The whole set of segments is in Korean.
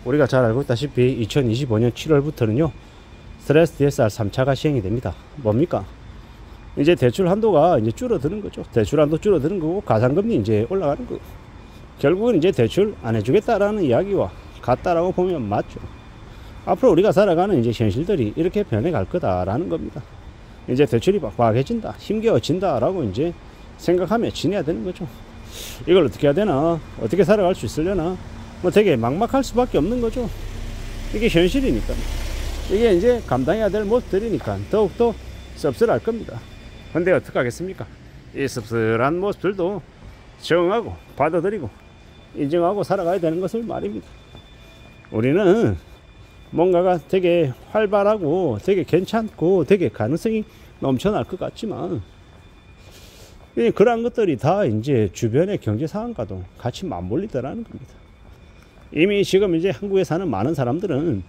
우리가 잘 알고 있다시피 2025년 7월부터는요 스트레스 DSR 3차가 시행이 됩니다. 뭡니까? 이제 대출 한도가 이제 줄어드는 거죠. 대출 한도 줄어드는 거고 가상금리 이제 올라가는 거고, 결국은 이제 대출 안 해주겠다라는 이야기와 같다라고 보면 맞죠. 앞으로 우리가 살아가는 이제 현실들이 이렇게 변해갈 거다라는 겁니다. 이제 대출이 빡빡해진다, 힘겨워진다라고 이제 생각하며 지내야 되는 거죠. 이걸 어떻게 해야 되나, 어떻게 살아갈 수 있으려나, 뭐 되게 막막할 수밖에 없는 거죠. 이게 현실이니까. 이게 이제 감당해야 될 모습들이니까 더욱더 씁쓸할 겁니다. 근데 어떡하겠습니까? 이 씁쓸한 모습들도 적응하고 받아들이고 인정하고 살아가야 되는 것을 말입니다. 우리는 뭔가가 되게 활발하고 되게 괜찮고 되게 가능성이 넘쳐날 것 같지만, 그러한 것들이 다 이제 주변의 경제 상황과도 같이 맞물리더라는 겁니다. 이미 지금 이제 한국에 사는 많은 사람들은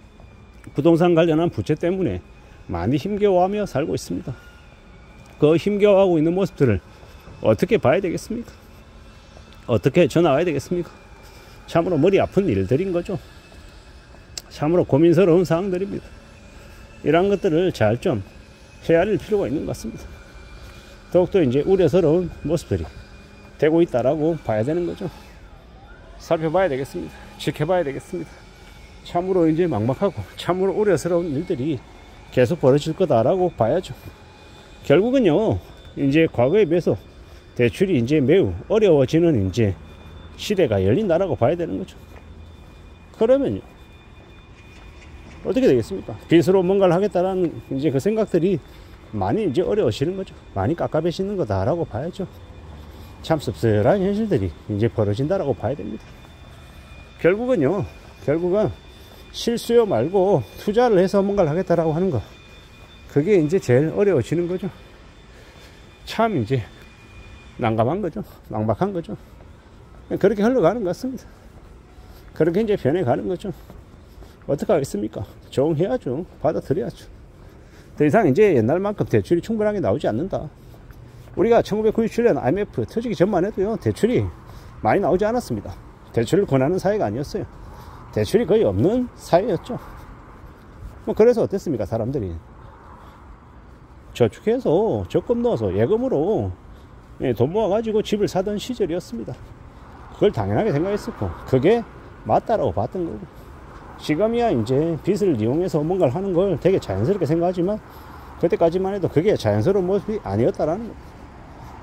부동산 관련한 부채 때문에 많이 힘겨워하며 살고 있습니다. 그 힘겨워하고 있는 모습들을 어떻게 봐야 되겠습니까? 어떻게 전화와야 되겠습니까? 참으로 머리 아픈 일들인 거죠. 참으로 고민스러운 상황들입니다. 이러한 것들을 잘 좀 헤아릴 필요가 있는 것 같습니다. 더욱더 이제 우려스러운 모습들이 되고 있다라고 봐야 되는 거죠. 살펴봐야 되겠습니다. 지켜봐야 되겠습니다. 참으로 이제 막막하고 참으로 우려스러운 일들이 계속 벌어질 거다라고 봐야죠. 결국은요, 이제 과거에 비해서 대출이 이제 매우 어려워지는 이제 시대가 열린다라고 봐야 되는 거죠. 그러면요, 어떻게 되겠습니까? 빚으로 뭔가를 하겠다라는 이제 그 생각들이 많이 이제 어려워지는 거죠. 많이 깝깝해지는 거다라고 봐야죠. 참 씁쓸한 현실들이 이제 벌어진다라고 봐야 됩니다. 결국은 실수요 말고 투자를 해서 뭔가를 하겠다라고 하는 거, 그게 이제 제일 어려워지는 거죠. 참 이제 난감한 거죠. 막막한 거죠. 그렇게 흘러가는 것 같습니다. 그렇게 이제 변해가는 거죠. 어떻게 하겠습니까? 적응해야죠. 받아들여야죠. 더 이상 이제 옛날만큼 대출이 충분하게 나오지 않는다. 우리가 1997년 IMF 터지기 전만 해도요, 대출이 많이 나오지 않았습니다. 대출을 권하는 사회가 아니었어요. 대출이 거의 없는 사회였죠. 뭐 그래서 어땠습니까? 사람들이 저축해서 적금 넣어서 예금으로 돈 모아가지고 집을 사던 시절이었습니다. 그걸 당연하게 생각했었고 그게 맞다라고 봤던 거고, 지금이야 이제 빚을 이용해서 뭔가를 하는 걸 되게 자연스럽게 생각하지만 그때까지만 해도 그게 자연스러운 모습이 아니었다라는 겁니다.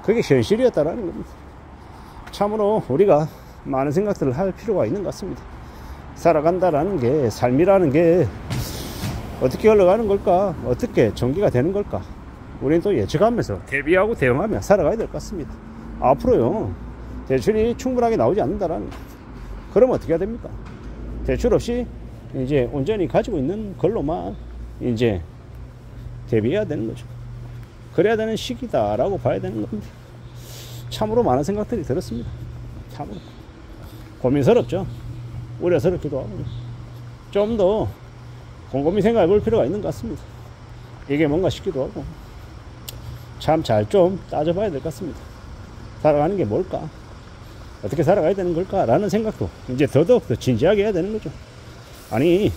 그게 현실이었다라는 겁니다. 참으로 우리가 많은 생각들을 할 필요가 있는 것 같습니다. 살아간다라는 게, 삶이라는 게 어떻게 흘러가는 걸까, 어떻게 전개가 되는 걸까, 우리는 또 예측하면서 대비하고 대응하며 살아가야 될 것 같습니다. 앞으로요, 대출이 충분하게 나오지 않는다라는 거, 그럼 어떻게 해야 됩니까? 대출 없이 이제 온전히 가지고 있는 걸로만 이제 대비해야 되는 거죠. 그래야 되는 시기다라고 봐야 되는 겁니다. 참으로 많은 생각들이 들었습니다. 참으로 고민스럽죠. 우려스럽기도 하고 좀 더 곰곰이 생각해 볼 필요가 있는 것 같습니다. 이게 뭔가 싶기도 하고 참 잘 좀 따져봐야 될 것 같습니다. 살아가는 게 뭘까? 어떻게 살아가야 되는 걸까? 라는 생각도 이제 더더욱 더 진지하게 해야 되는 거죠. 아니,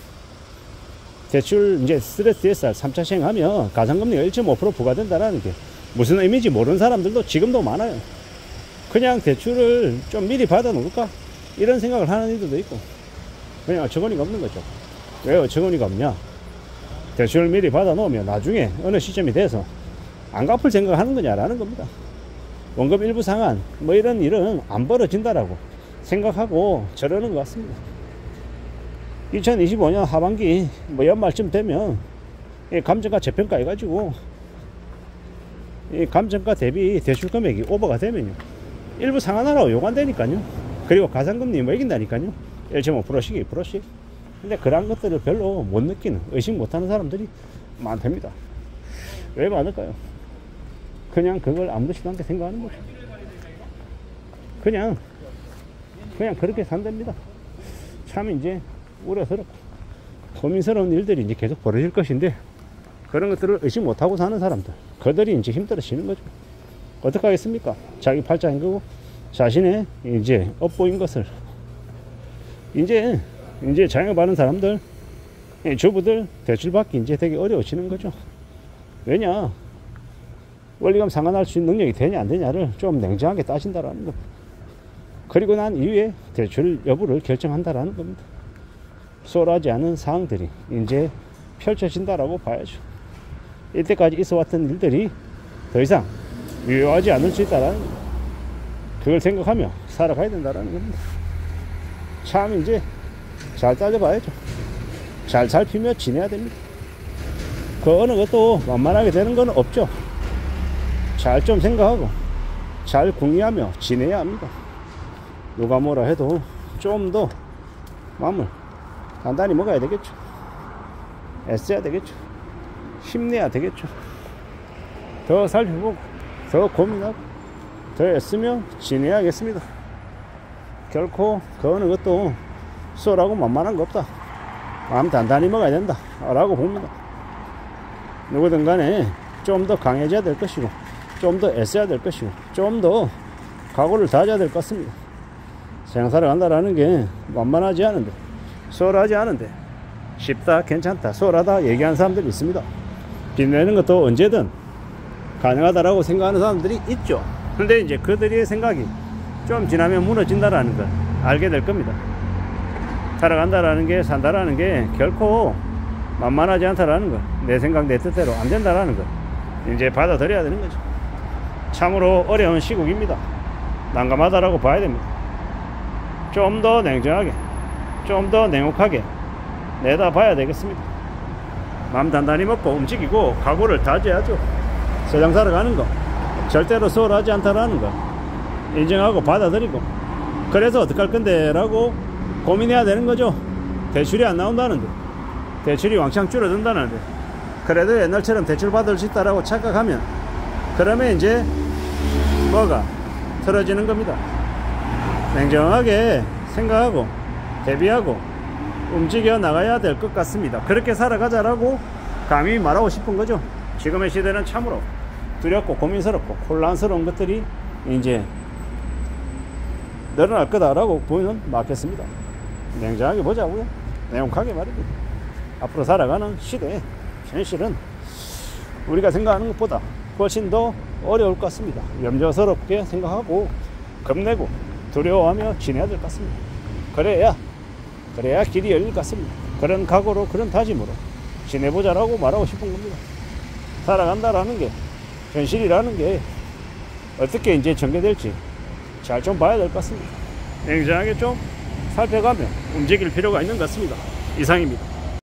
대출 이제 스트레스 DSR 3차 시행하면 가상금리가 1.5% 부과된다는 게 무슨 의미인지 모르는 사람들도 지금도 많아요. 그냥 대출을 좀 미리 받아 놓을까? 이런 생각을 하는 이들도 있고, 그냥 어처구니가 없는 거죠. 왜 어처구니가 없냐? 대출을 미리 받아 놓으면 나중에 어느 시점이 돼서 안 갚을 생각을 하는 거냐라는 겁니다. 원금 일부 상환 뭐 이런 일은 안 벌어진다라고 생각하고 저러는 것 같습니다. 2025년 하반기 뭐 연말쯤 되면 감정가 재평가 해가지고 이 감정가 대비 대출 금액이 오버가 되면요, 일부 상환하라고 요구한다니까요. 그리고 가상금리 뭐 이긴다니까요. 1.5%씩 2%씩. 근데 그런 것들을 별로 못 느끼는, 의식 못하는 사람들이 많답니다. 왜 많을까요? 그냥 그걸 아무렇지도 않게 생각하는 거죠. 그냥 그렇게 산답니다. 참 이제 우려스럽고 고민스러운 일들이 이제 계속 벌어질 것인데, 그런 것들을 의식 못하고 사는 사람들, 그들이 이제 힘들어지는 거죠. 어떻게 하겠습니까? 자기 팔자 헹구고 자신의 이제 업보인 것을 이제 이제 자영업하는 사람들, 주부들 대출 받기 이제 되게 어려워지는 거죠. 왜냐? 원리금 상환할 수 있는 능력이 되냐 안 되냐를 좀 냉정하게 따진다라는 겁니다. 그리고 난 이후에 대출 여부를 결정한다라는 겁니다. 소홀하지 않은 사항들이 이제 펼쳐진다라고 봐야죠. 이때까지 있어왔던 일들이 더 이상 유효하지 않을 수 있다라는 겁니다. 그걸 생각하며 살아가야 된다라는 겁니다. 참 이제 잘 따져봐야죠. 잘 살피며 지내야 됩니다. 그 어느 것도 만만하게 되는 건 없죠. 잘 좀 생각하고 잘 궁리하며 지내야 합니다. 누가 뭐라 해도 좀 더 마음을 단단히 먹어야 되겠죠. 애써야 되겠죠. 힘내야 되겠죠. 더 살펴보고 더 고민하고 더 애쓰며 지내야겠습니다. 결코 그 어느 것도 쏘라고 만만한 거 없다. 마음 단단히 먹어야 된다 라고 봅니다. 누구든 간에 좀 더 강해져야 될 것이고 좀 더 애써야 될 것이고 좀 더 각오를 다져야 될 것 같습니다. 세상 살아간다라는 게 만만하지 않은데, 수월하지 않은데, 쉽다 괜찮다 수월하다 얘기하는 사람들이 있습니다. 빛내는 것도 언제든 가능하다라고 생각하는 사람들이 있죠. 근데 이제 그들의 생각이 좀 지나면 무너진다라는 걸 알게 될 겁니다. 살아간다라는 게, 산다라는 게 결코 만만하지 않다라는 걸, 내 생각 내 뜻대로 안 된다라는 걸 이제 받아들여야 되는 거죠. 참으로 어려운 시국입니다. 난감하다라고 봐야 됩니다. 좀 더 냉정하게, 좀 더 냉혹하게 내다봐야 되겠습니다. 마음 단단히 먹고 움직이고 각오를 다져야죠. 세상 살아가는 거 절대로 수월하지 않다라는 거 인정하고 받아들이고, 그래서 어떡할 건데 라고 고민해야 되는 거죠. 대출이 안 나온다는데, 대출이 왕창 줄어든다는데, 그래도 옛날처럼 대출 받을 수 있다라고 착각하면, 그러면 이제 뭐가 틀어지는 겁니다. 냉정하게 생각하고 대비하고 움직여 나가야 될 것 같습니다. 그렇게 살아가자라고 감히 말하고 싶은 거죠. 지금의 시대는 참으로 두렵고 고민스럽고 혼란스러운 것들이 이제 늘어날 거다라고 보면 맞겠습니다. 냉정하게 보자고요. 냉혹하게 말입니다. 앞으로 살아가는 시대에 현실은 우리가 생각하는 것보다 훨씬 더 어려울 것 같습니다. 염려스럽게 생각하고 겁내고 두려워하며 지내야 될 것 같습니다. 그래야 길이 열릴 것 같습니다. 그런 각오로, 그런 다짐으로 지내보자라고 말하고 싶은 겁니다. 살아간다라는 게, 현실이라는 게 어떻게 이제 전개될지 잘 좀 봐야 될 것 같습니다. 냉정하게 좀 살펴가며 움직일 필요가 있는 것 같습니다. 이상입니다.